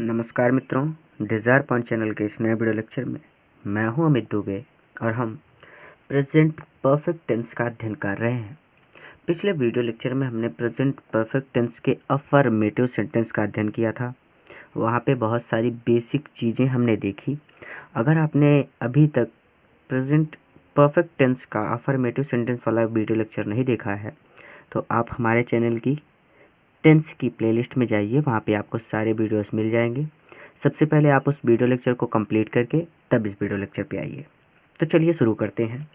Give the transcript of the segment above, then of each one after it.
नमस्कार मित्रों, desire point channel के इस नए वीडियो लेक्चर में मैं हूं अमित दुबे और हम प्रेजेंट परफेक्ट टेंस का अध्ययन कर रहे हैं। पिछले वीडियो लेक्चर में हमने प्रेजेंट परफेक्ट टेंस के अफर्मेटिव सेंटेंस का अध्ययन किया था। वहां पे बहुत सारी बेसिक चीज़ें हमने देखी। अगर आपने अभी तक प्रेजेंट परफेक्ट टेंस का अफर्मेटिव सेंटेंस वाला वीडियो लेक्चर नहीं देखा है तो आप हमारे चैनल की टेंस की प्लेलिस्ट में जाइए, वहाँ पे आपको सारे वीडियोस मिल जाएंगे। सबसे पहले आप उस वीडियो लेक्चर को कंप्लीट करके तब इस वीडियो लेक्चर पे आइए। तो चलिए शुरू करते हैं।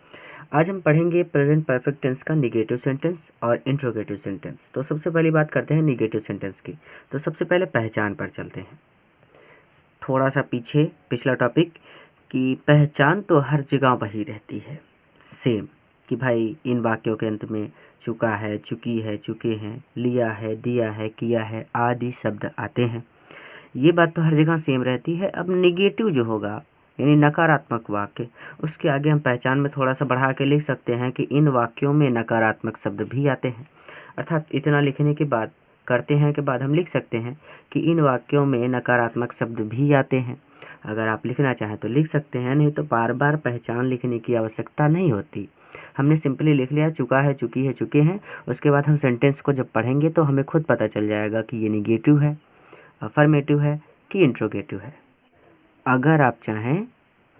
आज हम पढ़ेंगे प्रेजेंट परफेक्ट टेंस का निगेटिव सेंटेंस और इंट्रोगेटिव सेंटेंस। तो सबसे पहली बात करते हैं निगेटिव सेंटेंस की। तो सबसे पहले पहचान पर चलते हैं। थोड़ा सा पीछे पिछला टॉपिक कि पहचान तो हर जगह वही रहती है, सेम, कि भाई इन वाक्यों के अंत में चुका है, चुकी है, चुके हैं, लिया है, दिया है, किया है आदि शब्द आते हैं। ये बात तो हर जगह सेम रहती है। अब निगेटिव जो होगा यानी नकारात्मक वाक्य, उसके आगे हम पहचान में थोड़ा सा बढ़ा के लिख सकते हैं कि इन वाक्यों में नकारात्मक शब्द भी आते हैं। अर्थात इतना लिखने के बाद हम लिख सकते हैं कि इन वाक्यों में नकारात्मक शब्द भी आते हैं। अगर आप लिखना चाहें तो लिख सकते हैं, नहीं तो बार बार पहचान लिखने की आवश्यकता नहीं होती। हमने सिंपली लिख लिया चुका है, चुकी है, चुके हैं। उसके बाद हम सेंटेंस को जब पढ़ेंगे तो हमें खुद पता चल जाएगा कि ये निगेटिव है, अफर्मेटिव है कि इंट्रोगेटिव है। अगर आप चाहें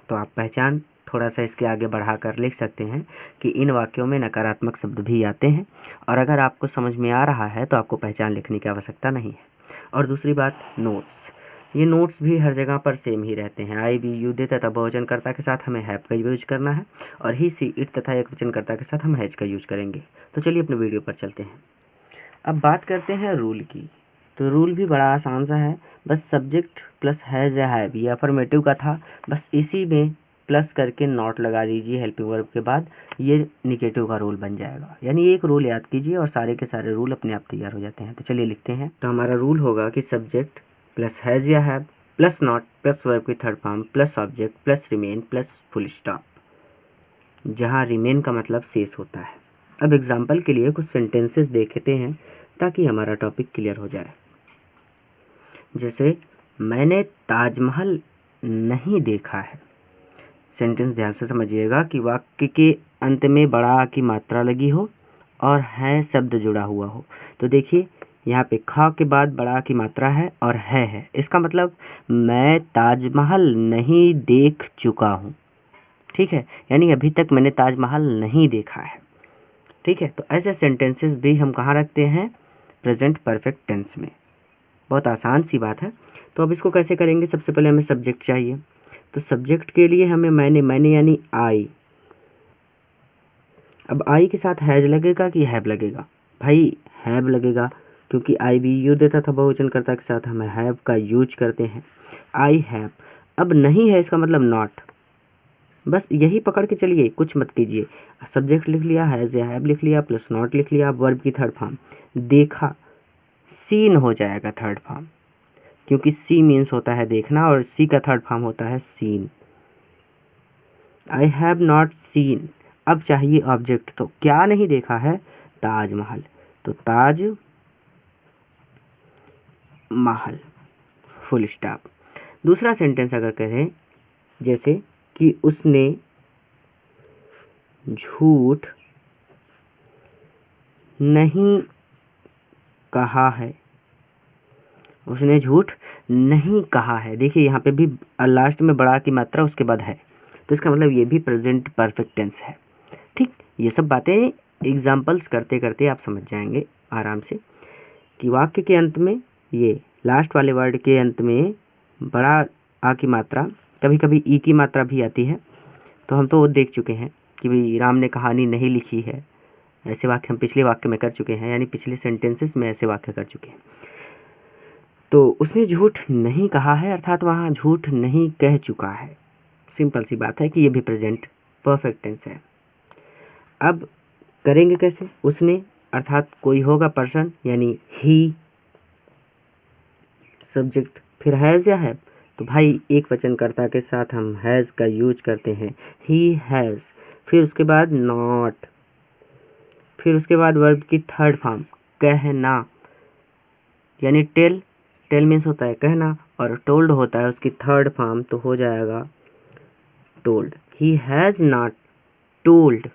तो आप पहचान थोड़ा सा इसके आगे बढ़ाकर लिख सकते हैं कि इन वाक्यों में नकारात्मक शब्द भी आते हैं। और अगर आपको समझ में आ रहा है तो आपको पहचान लिखने की आवश्यकता नहीं है। और दूसरी बात, नोट्स। ये नोट्स भी हर जगह पर सेम ही रहते हैं। आई, वी, यू, दे तथा बहुवचनकर्ता के साथ हमें हैव का यूज करना है और ही, सी, इट तथा एकवचनकर्ता के साथ हम हैज का यूज करेंगे। तो चलिए अपने वीडियो पर चलते हैं। अब बात करते हैं रूल की। तो रूल भी बड़ा आसान सा है, बस सब्जेक्ट प्लस हैज या हैव, ये अफर्मेटिव का था, बस इसी में प्लस करके नॉट लगा दीजिए हेल्पिंग वर्ब के बाद, ये निगेटिव का रूल बन जाएगा। यानी एक रूल याद कीजिए और सारे के सारे रूल अपने आप तैयार हो जाते हैं। तो चलिए लिखते हैं। तो हमारा रूल होगा कि सब्जेक्ट प्लस हैज या have plus not plus verb की third form plus object plus remain plus full stop, जहाँ रिमेन का मतलब शेष होता है। अब एग्जाम्पल के लिए कुछ सेंटेंसेस देखते हैं ताकि हमारा टॉपिक क्लियर हो जाए। जैसे मैंने ताजमहल नहीं देखा है। सेंटेंस ध्यान से समझिएगा कि वाक्य के अंत में बड़ा की मात्रा लगी हो और है शब्द जुड़ा हुआ हो। तो देखिए यहाँ पे खा के बाद बड़ा की मात्रा है और है। इसका मतलब मैं ताजमहल नहीं देख चुका हूँ। ठीक है, यानी अभी तक मैंने ताजमहल नहीं देखा है। ठीक है, तो ऐसे सेंटेंसेस भी हम कहाँ रखते हैं? प्रेजेंट परफेक्ट टेंस में। बहुत आसान सी बात है। तो अब इसको कैसे करेंगे? सबसे पहले हमें सब्जेक्ट चाहिए। तो सब्जेक्ट के लिए हमें मैंने यानी आई। अब आई के साथ हैज लगेगा कि हैव लगेगा? भाई हैव लगेगा, क्योंकि आई भी यू देता था बहुवचनकर्ता के साथ, हमें हैव का यूज करते हैं। I have. अब नहीं है इसका मतलब नॉट। बस यही पकड़ के चलिए, कुछ मत कीजिए। सब्जेक्ट लिख लिया, हैज या हैव लिख लिया, प्लस नॉट लिख लिया, वर्ब की थर्ड फॉर्म देखा, सीन हो जाएगा थर्ड फॉर्म, क्योंकि सी मीन्स होता है देखना और सी का थर्ड फॉर्म होता है seen. I have not seen. अब चाहिए ऑब्जेक्ट, तो क्या नहीं देखा है? ताजमहल। तो ताज महल, फुल स्टॉप। दूसरा सेंटेंस अगर कहें, जैसे कि उसने झूठ नहीं कहा है। उसने झूठ नहीं कहा है। देखिए यहाँ पे भी लास्ट में बड़ा की मात्रा, उसके बाद है, तो इसका मतलब ये भी प्रेजेंट परफेक्ट टेंस है। ठीक, ये सब बातें एग्जाम्पल्स करते करते आप समझ जाएंगे आराम से कि वाक्य के अंत में, ये लास्ट वाले वर्ड के अंत में बड़ा आ की मात्रा, कभी कभी ई की मात्रा भी आती है। तो हम तो वो देख चुके हैं कि भाई राम ने कहानी नहीं लिखी है, ऐसे वाक्य हम पिछले वाक्य में कर चुके हैं, यानी पिछले सेंटेंसेस में ऐसे वाक्य कर चुके हैं। तो उसने झूठ नहीं कहा है, अर्थात वहाँ झूठ नहीं कह चुका है। सिंपल सी बात है कि ये भी प्रेजेंट परफेक्ट टेंस है। अब करेंगे कैसे? उसने अर्थात कोई होगा पर्सन, यानी ही, सब्जेक्ट, फिर हैज़ या हैव। तो भाई एक वचनकर्ता के साथ हम हैज़ का यूज करते हैं, ही हैज़। फिर उसके बाद नॉट, फिर उसके बाद वर्ब की थर्ड फॉर्म कहना, यानी टेल टेल मीन्स होता है कहना, और टोल्ड होता है उसकी थर्ड फॉर्म, तो हो जाएगा told. He has not told,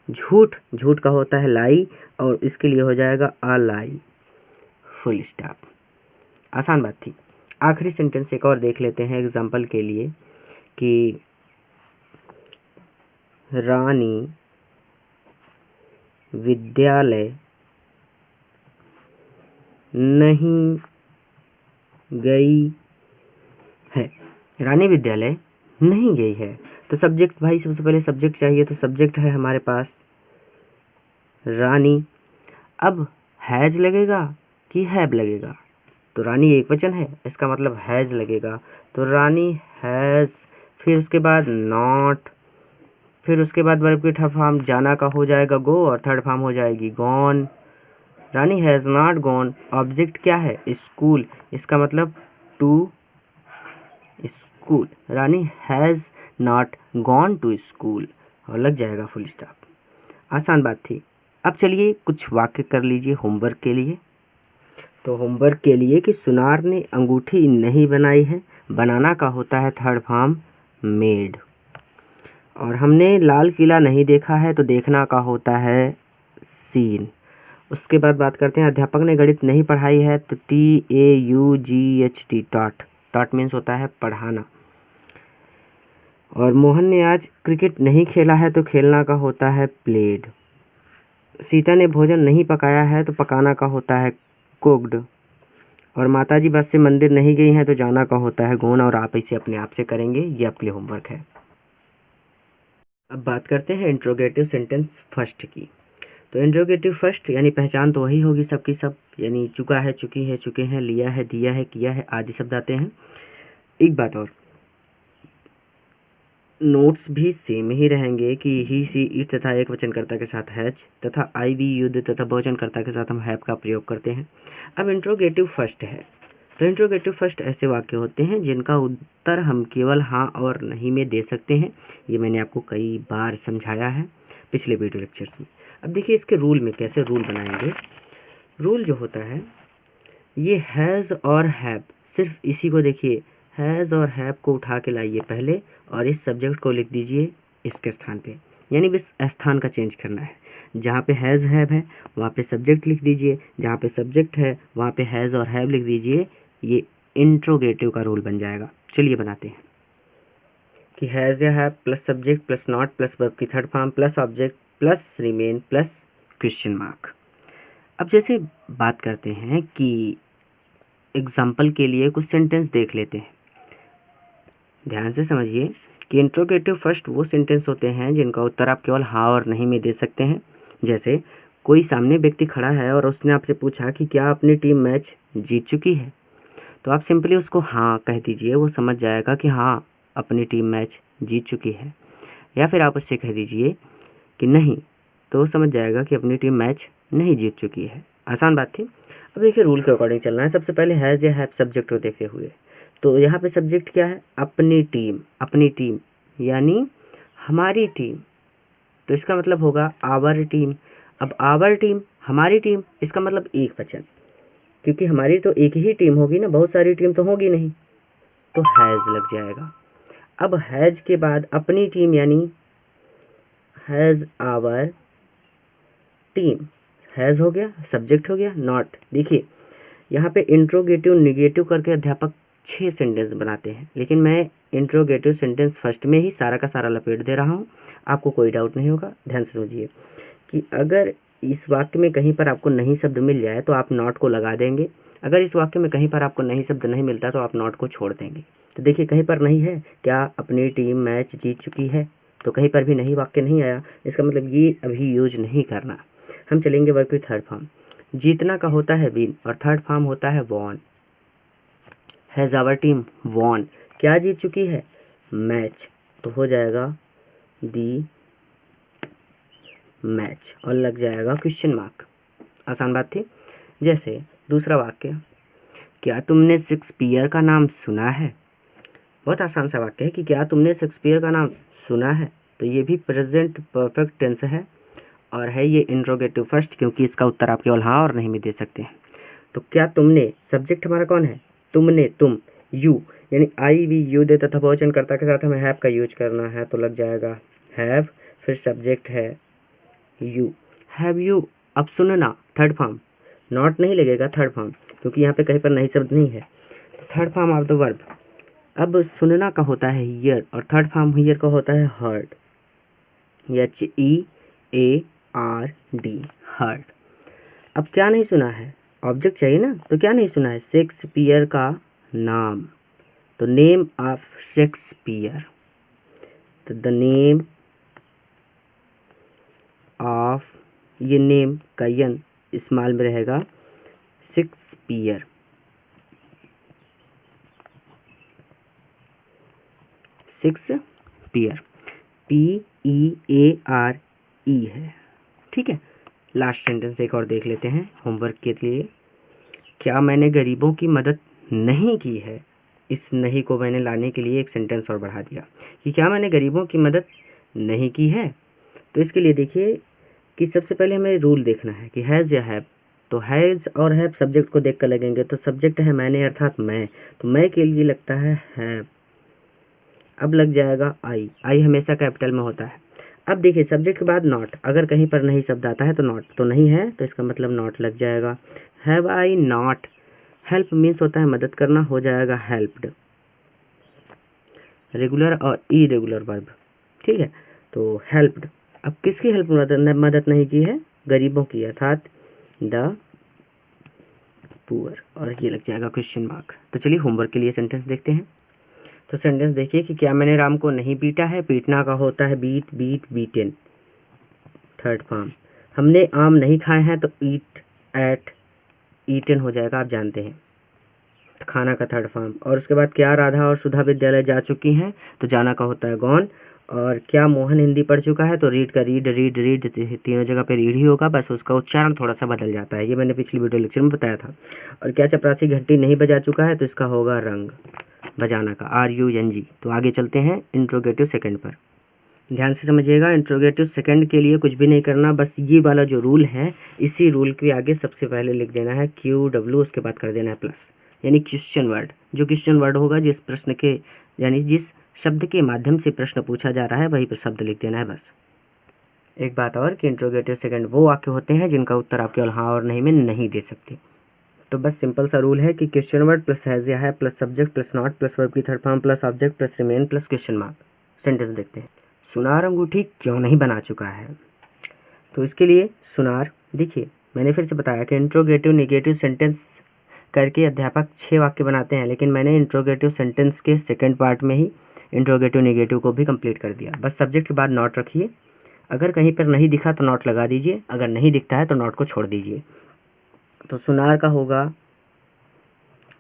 झूठ, झूठ का होता है लाई, और इसके लिए हो जाएगा अ लाई, फुल स्टॉप। आसान बात थी। आखिरी सेंटेंस एक और देख लेते हैं एग्जाम्पल के लिए कि रानी विद्यालय नहीं गई है। रानी विद्यालय नहीं गई है, तो सब्जेक्ट भाई सबसे पहले सब्जेक्ट चाहिए, तो सब्जेक्ट है हमारे पास रानी। अब हैज लगेगा कि हैव लगेगा, तो रानी एक वचन है, इसका मतलब हैज लगेगा, तो रानी हैज, फिर उसके बाद नॉट, फिर उसके बाद वर्ब की थर्ड फॉर्म जाना का हो जाएगा गो, और थर्ड फॉर्म हो जाएगी gone. Rani has not gone, object क्या है स्कूल, इसका मतलब to school. Rani has not gone to school, और लग जाएगा फुल स्टॉप। आसान बात थी। अब चलिए कुछ वाक्य कर लीजिए होमवर्क के लिए। तो होमवर्क के लिए कि सुनार ने अंगूठी नहीं बनाई है, बनाना का होता है थर्ड फॉर्म मेड। और हमने लाल किला नहीं देखा है, तो देखना का होता है सीन। उसके बाद बात करते हैं अध्यापक ने गणित नहीं पढ़ाई है, तो TAUGHT, टॉट, टॉट मीन्स होता है पढ़ाना। और मोहन ने आज क्रिकेट नहीं खेला है, तो खेलना का होता है प्लेड। सीता ने भोजन नहीं पकाया है, तो पकाना का होता है कुक्ड। और माताजी बस से मंदिर नहीं गई हैं, तो जाना का होता है गॉन, और आप इसे अपने आप से करेंगे, ये आपके लिए होमवर्क है। अब बात करते हैं इंट्रोगेटिव सेंटेंस फर्स्ट की। तो इंट्रोगेटिव फर्स्ट यानी पहचान तो वही होगी सबकी सब, यानी चुका है, चुकी है, चुके हैं, लिया है, दिया है, किया है आदि शब्द आते हैं। एक बात और, नोट्स भी सेम ही रहेंगे कि ही, सी, इट तथा एक वचनकर्ता के साथ हैज, तथा आई, वी, युद्ध तथा बहुवचनकर्ता के साथ हम हैव का प्रयोग करते हैं। अब इंट्रोगेटिव फर्स्ट है, तो इंट्रोगेटिव फर्स्ट ऐसे वाक्य होते हैं जिनका उत्तर हम केवल हाँ और नहीं में दे सकते हैं। ये मैंने आपको कई बार समझाया है पिछले वीडियो लेक्चर्स में। अब देखिए इसके रूल में कैसे रूल बनाएंगे। रूल जो होता है ये हैज़ और हैव, सिर्फ इसी को देखिए, हैज़ और हैव को उठा के लाइए पहले, और इस सब्जेक्ट को लिख दीजिए इसके स्थान पे, यानी बस स्थान का चेंज करना है। जहाँ पे हैज़ हैव है वहाँ पे सब्जेक्ट लिख दीजिए, जहाँ पे सब्जेक्ट है वहाँ पे हैज़ और हैव लिख दीजिए। ये इंट्रोगेटिव का रूल बन जाएगा। चलिए बनाते हैं कि हैज़ या have plus subject plus not plus verb की third form plus object plus remain plus question mark. अब जैसे बात करते हैं कि एग्जाम्पल के लिए कुछ सेंटेंस देख लेते हैं। ध्यान से समझिए कि इंट्रोगेटिव फर्स्ट वो सेंटेंस होते हैं जिनका उत्तर आप केवल हाँ और नहीं में दे सकते हैं। जैसे कोई सामने व्यक्ति खड़ा है और उसने आपसे पूछा कि क्या अपनी टीम मैच जीत चुकी है, तो आप सिंपली उसको हाँ कह दीजिए, वो समझ जाएगा कि हाँ अपनी टीम मैच जीत चुकी है। या फिर आप उससे कह दीजिए कि नहीं, तो वो समझ जाएगा कि अपनी टीम मैच नहीं जीत चुकी है। आसान बात थी। अब देखिए रूल के अकॉर्डिंग चलना है। सबसे पहले हैज़ या हैव सब्जेक्ट को देखते हुए, तो यहाँ पे सब्जेक्ट क्या है, अपनी टीम, अपनी टीम यानी हमारी टीम, तो इसका मतलब होगा आवर टीम। अब आवर टीम, हमारी टीम, इसका मतलब एक वचन, क्योंकि हमारी तो एक ही टीम होगी ना, बहुत सारी टीम तो होगी नहीं, तो हैज़ लग जाएगा। अब हैज़ के बाद अपनी टीम यानी हैज़ आवर टीम, हैज़ हो गया, सब्जेक्ट हो गया, नॉट। देखिए यहाँ पे इंट्रोगेटिव निगेटिव करके अध्यापक 6 सेंटेंस बनाते हैं, लेकिन मैं इंट्रोगेटिव सेंटेंस फर्स्ट में ही सारा का सारा लपेट दे रहा हूँ, आपको कोई डाउट नहीं होगा। ध्यान से समझिए कि अगर इस वाक्य में कहीं पर आपको नहीं शब्द मिल जाए तो आप नॉट को लगा देंगे, अगर इस वाक्य में कहीं पर आपको नहीं शब्द नहीं मिलता तो आप नॉट को छोड़ देंगे। तो देखिए कहीं पर नहीं है, क्या अपनी टीम मैच जीत चुकी है, तो कहीं पर भी नहीं, वाक्य नहीं आया, इसका मतलब ये अभी यूज नहीं करना। हम चलेंगे वर्ब की थर्ड फॉर्म। जीतना का होता है विन, और थर्ड फॉर्म होता है won. Has our team won, क्या जीत चुकी है, मैच, तो हो जाएगा दी मैच, और लग जाएगा क्वेश्चन मार्क। आसान बात थी। जैसे दूसरा वाक्य, क्या तुमने शेक्सपियर का नाम सुना है। बहुत आसान सा वाक्य है कि क्या तुमने शेक्सपियर का नाम सुना है, तो ये भी प्रेजेंट परफेक्ट टेंस है, और है ये इंट्रोगेटिव फर्स्ट, क्योंकि इसका उत्तर आप केवल हाँ और नहीं में दे सकते हैं। तो क्या तुमने, सब्जेक्ट हमारा कौन है, तुमने, तुम, यू, यानी आई वी यू दे तथा बहुवचनकर्ता के साथ हमें हैव का यूज करना है, तो लग जाएगा हैव, फिर सब्जेक्ट है यू, हैव यू। अब सुनना, थर्ड फॉर्म, नॉट नहीं लगेगा थर्ड फॉर्म, क्योंकि यहाँ पे कहीं पर नहीं शब्द नहीं है, third form of the verb. अब सुनना का होता है हियर और थर्ड फॉर्म हियर का होता है हर्ड, HEARD, हर्ड। अब क्या नहीं सुना है, ऑब्जेक्ट चाहिए ना, तो क्या नहीं सुना है, शेक्सपियर का नाम, तो नेम ऑफ शेक्सपियर, तो द नेम ऑफ, ये नेम का यन स्मॉल में रहेगा, शेक्सपियर, शेक्सपियर, PEARE है। ठीक है, लास्ट सेंटेंस एक और देख लेते हैं होमवर्क के लिए। क्या मैंने गरीबों की मदद नहीं की है, इस नहीं को मैंने लाने के लिए एक सेंटेंस और बढ़ा दिया कि क्या मैंने गरीबों की मदद नहीं की है। तो इसके लिए देखिए कि सबसे पहले हमें रूल देखना है कि हैज़ या हैव, तो हैज़ और हैव सब्जेक्ट को देख कर लगेंगे, तो सब्जेक्ट है मैंने अर्थात मैं, तो मैं के लिए लगता है हैव। अब लग जाएगा आई, आई हमेशा कैपिटल में होता है। अब देखिए सब्जेक्ट के बाद नॉट, अगर कहीं पर नहीं शब्द आता है तो नॉट, तो नहीं है तो इसका मतलब नॉट लग जाएगा। Have I not, help means होता है मदद करना, हो जाएगा हेल्प्ड, रेगुलर और इरेगुलर वर्ब। ठीक है, तो हेल्प्ड, अब किसकी हेल्प मदद नहीं की है, गरीबों की, अर्थात द पुअर, और ये लग जाएगा क्वेश्चन मार्क। तो चलिए होमवर्क के लिए सेंटेंस देखते हैं। तो सेंटेंस देखिए कि क्या मैंने राम को नहीं पीटा है, पीटना का होता है beat, beat, beaten, third form. हमने आम नहीं खाए हैं, तो ईट, एट, ईटन हो जाएगा, आप जानते हैं, खाना का थर्ड फॉर्म। और उसके बाद क्या राधा और सुधा विद्यालय जा चुकी हैं, तो जाना का होता है गॉन। और क्या मोहन हिंदी पढ़ चुका है, तो रीड का रीड, रीड, रीड, तीनों जगह पे रीड ही होगा, बस उसका उच्चारण थोड़ा सा बदल जाता है, ये मैंने पिछली वीडियो लेक्चर में बताया था। और क्या चपरासी घंटी नहीं बजा चुका है, तो इसका होगा रंग, बजाना का, RUNG। तो आगे चलते हैं इंट्रोगेटिव सेकंड पर, ध्यान से समझिएगा। इंट्रोगेटिव सेकंड के लिए कुछ भी नहीं करना, बस ये वाला जो रूल है, इसी रूल के आगे सबसे पहले लिख देना है QW, उसके बाद कर देना है प्लस, यानी क्वेश्चन वर्ड। जो क्वेश्चन वर्ड होगा, जिस प्रश्न के, यानी जिस शब्द के माध्यम से प्रश्न पूछा जा रहा है, वही पर शब्द लिख देना है बस। एक बात और कि इंट्रोगेटिव सेकंड वो वाक्य होते हैं जिनका उत्तर आप केवल हाँ और नहीं में नहीं दे सकते। तो बस सिंपल सा रूल है कि क्वेश्चन वर्ड प्लस हैज़ या have plus subject plus not plus verb की third form plus object plus remain plus question mark. Sentence देखते हैं। सुनार अंगूठी क्यों नहीं बना चुका है, तो इसके लिए सुनार, देखिए मैंने फिर से बताया कि इंट्रोगेटिव नेगेटिव सेंटेंस करके अध्यापक 6 वाक्य बनाते हैं, लेकिन मैंने इंट्रोगेटिव सेंटेंस के सेकंड पार्ट में ही इंट्रोगेटिव नेगेटिव को भी कंप्लीट कर दिया। बस सब्जेक्ट के बाद नॉट रखिए, अगर कहीं पर नहीं दिखा तो नॉट लगा दीजिए, अगर नहीं दिखता है तो नॉट को छोड़ दीजिए। तो सुनार का होगा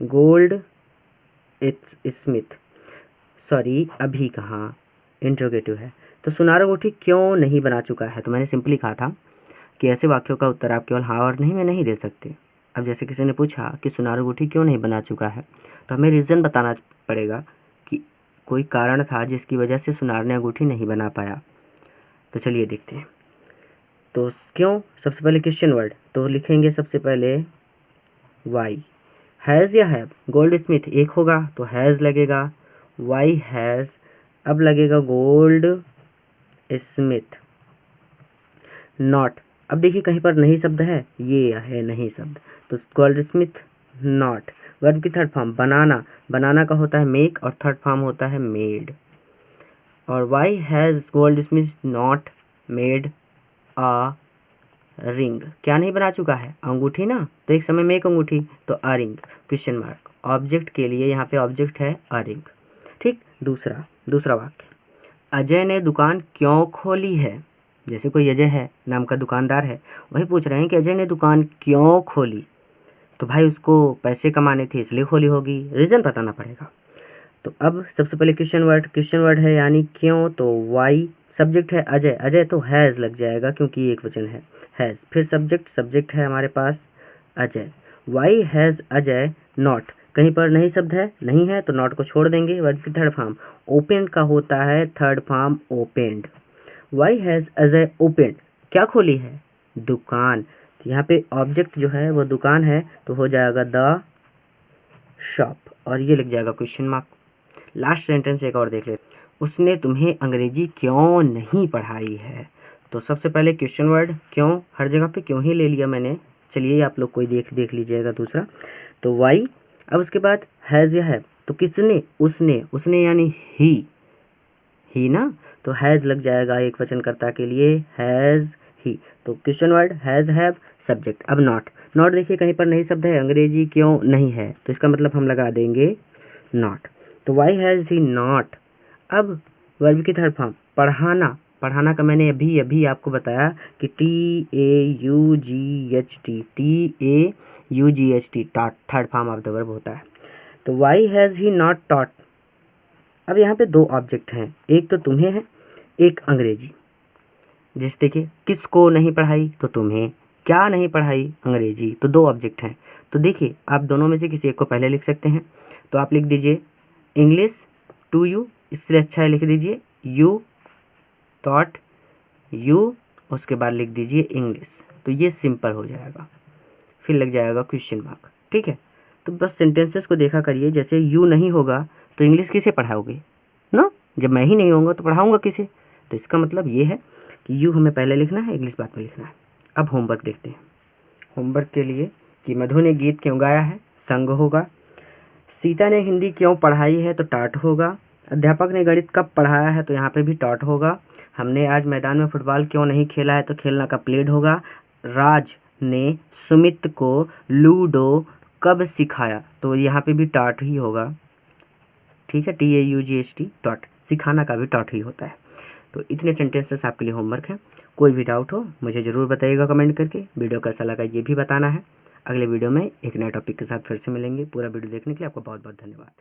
गोल्ड स्मिथ, सॉरी अभी कहाँ, इंट्रोगेटिव है। तो सुनार अंगूठी क्यों नहीं बना चुका है, तो मैंने सिंपली कहा था कि ऐसे वाक्यों का उत्तर आप केवल हाँ और नहीं में नहीं दे सकते। अब जैसे किसी ने पूछा कि सुनार अंगूठी क्यों नहीं बना चुका है, तो हमें रीज़न बताना पड़ेगा कि कोई कारण था जिसकी वजह से सुनार ने अंगूठी नहीं बना पाया। तो चलिए देखते हैं। तो क्यों, सबसे पहले क्वेश्चन वर्ड, तो लिखेंगे सबसे पहले वाई। हैज़ या हैव, गोल्ड स्मिथ एक होगा तो हैज़ लगेगा, वाई हैज़, अब लगेगा गोल्ड स्मिथ नॉट। अब देखिए कहीं पर नहीं शब्द है, ये है नहीं शब्द, तो गोल्ड स्मिथ नॉट। वर्ब की थर्ड फॉर्म बनाना, बनाना का होता है मेक और थर्ड फॉर्म होता है मेड। और why has goldsmith not made a ring, क्या नहीं बना चुका है, अंगूठी ना, तो एक समय में एक अंगूठी, तो a ring, question mark. Object के लिए यहाँ पे ऑब्जेक्ट है अ रिंग। ठीक, दूसरा वाक्य, अजय ने दुकान क्यों खोली है, जैसे कोई अजय है नाम का दुकानदार है, वही पूछ रहे हैं कि अजय ने दुकान क्यों खोली, तो भाई उसको पैसे कमाने थे इसलिए खोली होगी, रीज़न बताना पड़ेगा। तो अब सबसे पहले क्वेश्चन वर्ड है यानी क्यों, तो वाई, सब्जेक्ट है अजय, अजय तो हैज़ लग जाएगा क्योंकि एक वचन है हैज़, फिर सब्जेक्ट है हमारे पास Ajay, why has Ajay not, कहीं पर नहीं शब्द है, नहीं है तो नॉट को छोड़ देंगे। वर्ब की थर्ड फॉर्म, ओपेंड का होता है third form opened, why has Ajay opened, क्या खोली है, दुकान, तो यहाँ पे ऑब्जेक्ट जो है वो दुकान है, तो हो जाएगा द शॉप, और ये लग जाएगा क्वेश्चन मार्क। लास्ट सेंटेंस एक और देख लेते, उसने तुम्हें अंग्रेजी क्यों नहीं पढ़ाई है। तो सबसे पहले क्वेश्चन वर्ड क्यों, हर जगह पे क्यों ही ले लिया मैंने। चलिए आप लोग कोई देख लीजिएगा दूसरा। तो वाई, अब उसके बाद हैज़ या हैव, तो किसने, उसने यानी ही ना, तो हैज़ लग जाएगा एक वचनकर्ता के लिए, हैज़ ही। तो question word has have subject. अब नॉट देखिए कहीं पर नहीं शब्द है, अंग्रेजी क्यों नहीं है, तो इसका मतलब हम लगा देंगे नॉट। तो वाई हैज़ ही नॉट। अब वर्ब की थर्ड फॉर्म पढ़ाना का मैंने अभी आपको बताया कि TAUGHT taught third form of the verb होता है। तो why has he not taught. अब यहाँ पे दो ऑब्जेक्ट हैं, एक तो तुम्हें है, एक अंग्रेजी। जैसे देखिए किसको नहीं पढ़ाई, तो तुम्हें, क्या नहीं पढ़ाई, अंग्रेजी, तो दो ऑब्जेक्ट हैं। तो देखिए आप दोनों में से किसी एक को पहले लिख सकते हैं। तो आप लिख दीजिए इंग्लिश टू यू, इससे अच्छा है लिख दीजिए यू टॉट यू, उसके बाद लिख दीजिए इंग्लिश। तो ये सिंपल हो जाएगा, फिर लग जाएगा क्वेश्चन मार्क। ठीक है, तो बस सेंटेंसेस को देखा करिए, जैसे यू नहीं होगा तो इंग्लिश किसे पढ़ाओगे ना, जब मैं ही नहीं होऊंगा तो पढ़ाऊंगा किसे। तो इसका मतलब ये है कि यू हमें पहले लिखना है, इंग्लिश बाद में लिखना है। अब होमवर्क देखते हैं। होमवर्क के लिए कि मधु ने गीत क्यों गाया है, संग होगा। सीता ने हिंदी क्यों पढ़ाई है, तो टाट होगा। अध्यापक ने गणित कब पढ़ाया है, तो यहाँ पे भी टाट होगा। हमने आज मैदान में फुटबॉल क्यों नहीं खेला है, तो खेलना का प्लेड होगा। राज ने सुमित को लूडो कब सिखाया, तो यहाँ पे भी टाट ही होगा। ठीक है, TAUGHT टॉट, सिखाना का भी टॉट ही होता है। तो इतने सेंटेंसेस आपके लिए होमवर्क है। कोई भी डाउट हो मुझे ज़रूर बताइएगा कमेंट करके। वीडियो कैसा लगा ये भी बताना है। अगले वीडियो में एक नए टॉपिक के साथ फिर से मिलेंगे। पूरा वीडियो देखने के लिए आपका बहुत बहुत धन्यवाद।